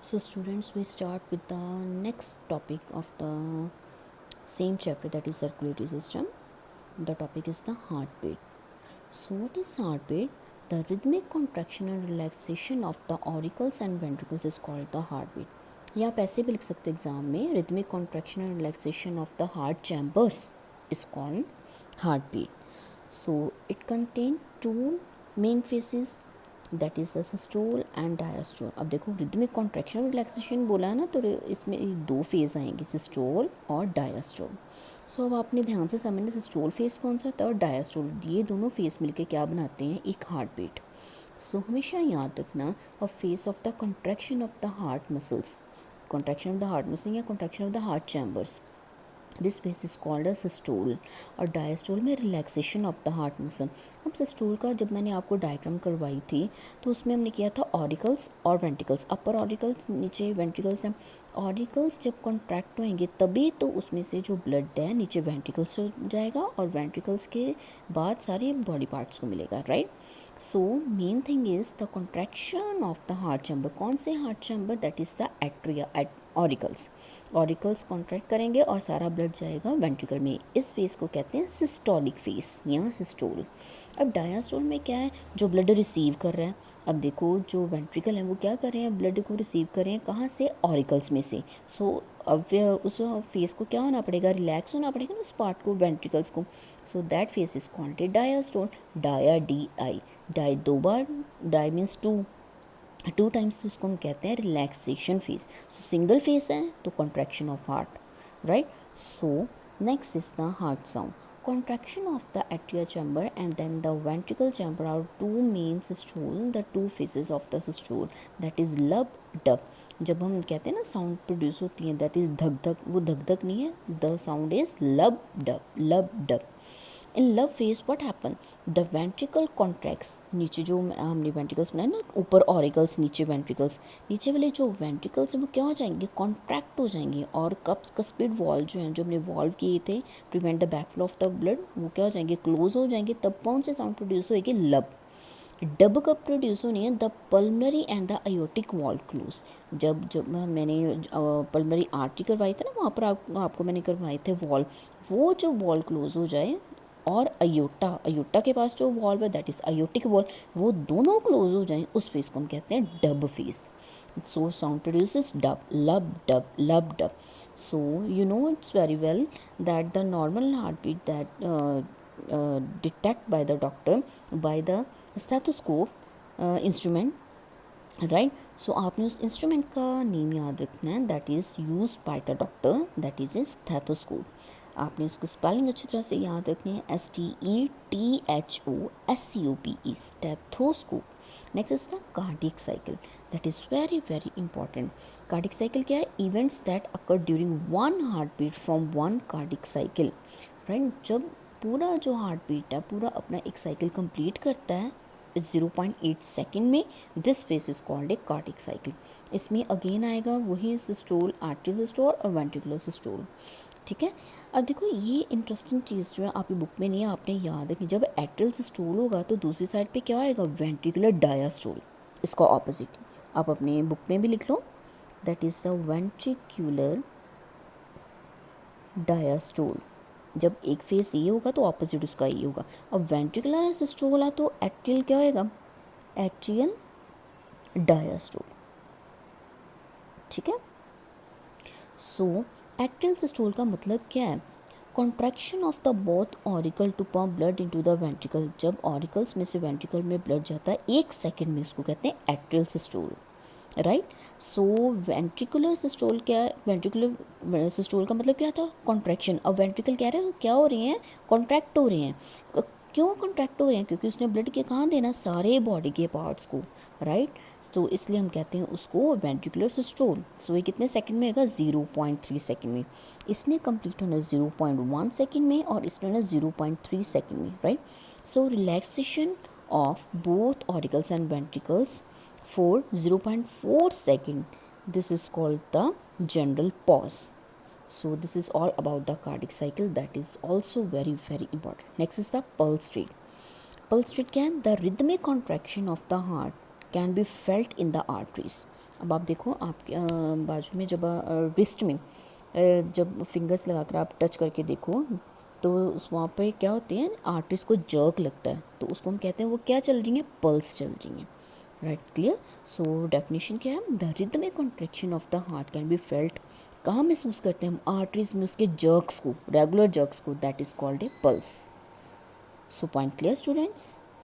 So students, we start with the next topic of the same chapter, that is circulatory system. The topic is the heartbeat. So what is heartbeat? The rhythmic contraction and relaxation of the auricles and ventricles is called the heartbeat. या आप ऐसे भी लिख सकते हो exam में, rhythmic contraction and relaxation of the heart chambers is called heartbeat. So it contains two main phases, that is the systole and diastole. अब देखो रिदमिक कॉन्ट्रैक्शन और रिलैक्सेशन बोला है ना, तो इसमें दो फेज़ आएंगे, सिस्टोल और डायस्टोल. सो अब आपने ध्यान से समझना सिस्टोल फेज़ कौन सा होता है और डायस्टोल, ये दोनों फेज़ मिलके क्या बनाते हैं, एक हार्ट बीट. सो हमेशा याद रखना, a phase of the contraction of the heart muscles, contraction of the heart muscle या contraction of the heart chambers, this phase is called a systole. और डायस्टोल में relaxation of the heart muscle. अब systole का जब मैंने आपको diagram करवाई थी तो उसमें हमने किया था ऑरिकल्स और वेंट्रिकल्स, अपर ऑरिकल्स नीचे वेंट्रिकल्स हैं. ऑरिकल्स जब कॉन्ट्रैक्ट होंगे तभी तो उसमें से जो ब्लड है नीचे वेंट्रिकल्स हो जाएगा और वेंट्रिकल्स के बाद सारे बॉडी पार्ट्स को मिलेगा, right. So main thing is the contraction of the heart chamber. कौन से heart chamber? That is the atria, auricles. Auricles contract करेंगे और सारा ब्लड जाएगा वेंट्रिकल में. इस फेस को कहते हैं सिस्टोलिक फेस या सिस्टोल. अब डायस्टोल में क्या है, जो ब्लड रिसीव कर रहा है. अब देखो जो वेंट्रिकल है वो क्या कर रहे हैं, ब्लड को रिसीव कर रहे हैं कहाँ से, ऑरिकल्स में से. सो अब उस फेस को क्या होना पड़ेगा, रिलैक्स होना पड़ेगा ना उस पार्ट को, वेंट्रिकल्स को. So that phase is called diastole. Dia D I, di दो बार, डाई मीन्स टू टाइम्स, तो उसको हम कहते हैं relaxation phase. So single phase है तो contraction of heart, right. So next is the heart sound. Contraction of the atrial chamber and then the ventricle chamber are two main systole, the two phases of the systole, that is lub dub. जब हम कहते हैं ना sound produce होती है, that is धक धक, वो धक धक नहीं है, द साउंड इज लब dub, lub dub. In love phase what happen, the ventricle contracts. नीचे जो हमने वेंट्रिकल्स बनाए ना, ऊपर ऑरिकल्स नीचे वेंट्रिकल्स, नीचे वाले जो वेंट्रिकल्स हैं वो क्या हो जाएंगे, कॉन्ट्रैक्ट हो जाएंगे. और कस्पिड वॉल्व जो हैं, जो हमने वॉल्व किए थे prevent the backflow of the blood, वो क्या हो जाएंगे, क्लोज हो जाएंगे. तब कौन से साउंड प्रोड्यूस होएगी, लब. डब कब प्रोड्यूस होनी है, the pulmonary and the aortic wall close. जब जब मैंने पल्मनरी आर्टरी करवाई थी ना, वहाँ पर आपको मैंने करवाए थे वॉल, वो जो वॉल क्लोज हो जाए और अयोटा के पास जो वॉल्व है दैट इज़ अयोटिक वॉल, वो दोनों क्लोज हो जाएं, उस फेस को हम कहते हैं dub phase. So sound produces dub, lub dub, lub dub. So you know it's very well that the normal heart beat that detect by the doctor by the stethoscope instrument, right. So आपने उस instrument का name याद रखना है, that is use by the doctor, that is a stethoscope. आपने उसको spelling अच्छी तरह से याद रखनी है, STETHOSCOPE, stethoscope. Next is the cardiac cycle, that is very very important. Cardiac cycle क्या है, events that occur during one heart beat from one cardiac cycle, right. जब पूरा जो हार्ट बीट है पूरा अपना एक साइकिल कंप्लीट करता है 0.8 सेकेंड में, this phase is called a cardiac cycle. इसमें अगेन आएगा वही सिस्टोल, आर्टरियल सिस्टोल और वेंट्रिकुलर सिस्टोल, ठीक है. अब देखो ये इंटरेस्टिंग चीज़ जो है आपकी बुक में नहीं है, आपने याद है कि जब एट्रियल सिस्टोल होगा तो दूसरी साइड पे क्या आएगा, वेंट्रिकुलर डायस्टोल, इसका ऑपोजिट. आप अपने बुक में भी लिख लो, that is the ventricular diastole. जब एक फेस ये होगा तो ऑपोजिट उसका ये होगा. अब वेंट्रिकुलर सिस्टोल है तो एट्रियल क्या होएगा, एट्रियल डायस्टोल, ठीक है. सो एट्रियल सिस्टोल का मतलब क्या है, contraction of the both auricle to pump blood into the ventricle. जब ऑरिकल्स में से वेंट्रिकल में ब्लड जाता है एक सेकेंड में, उसको कहते हैं एट्रियल सिस्टोल, राइट. सो वेंट्रिकुलर सिस्टोल क्या है, वेंट्रिकुलर सिस्टोल का मतलब क्या था, कॉन्ट्रैक्शन. अब वेंट्रिकल कह रहे हो क्या हो रही हैं, कॉन्ट्रैक्ट हो रहे हैं. क्यों कॉन्ट्रैक्ट हो रहे हैं, क्योंकि उसने ब्लड के कहाँ देना, सारे बॉडी के पार्ट्स को, राइट. तो इसलिए हम कहते हैं उसको वेंट्रिकुलर सिस्टोल. सो ये कितने सेकंड में होगा, 0.3 सेकंड में. इसने कंप्लीट होना 0.1 सेकंड में और इसने होना 0.3 सेकंड में, right. So relaxation of both auricles and ventricles for 0.4 second, this is called the general pause. So this is all about the cardiac cycle, that is also very very important. Next is the pulse rate. Pulse rate क्या है, the rhythmic contraction of the heart can be felt in the arteries. अब आप देखो आपके बाजू में जब wrist में जब फिंगर्स लगाकर आप टच करके देखो तो उस वहाँ पे क्या होते हैं, आर्टरीज को जर्क लगता है, तो उसको हम कहते हैं वो क्या चल रही हैं, पल्स चल रही हैं। Right, clear. सो डेफिनेशन क्या है, the rhythmic contraction of the heart can be felt, कहाँ महसूस करते हैं हम, आर्टरीज में उसके जर्क्स को, रेगुलर जर्क्स को, that is called a pulse. So point clear students.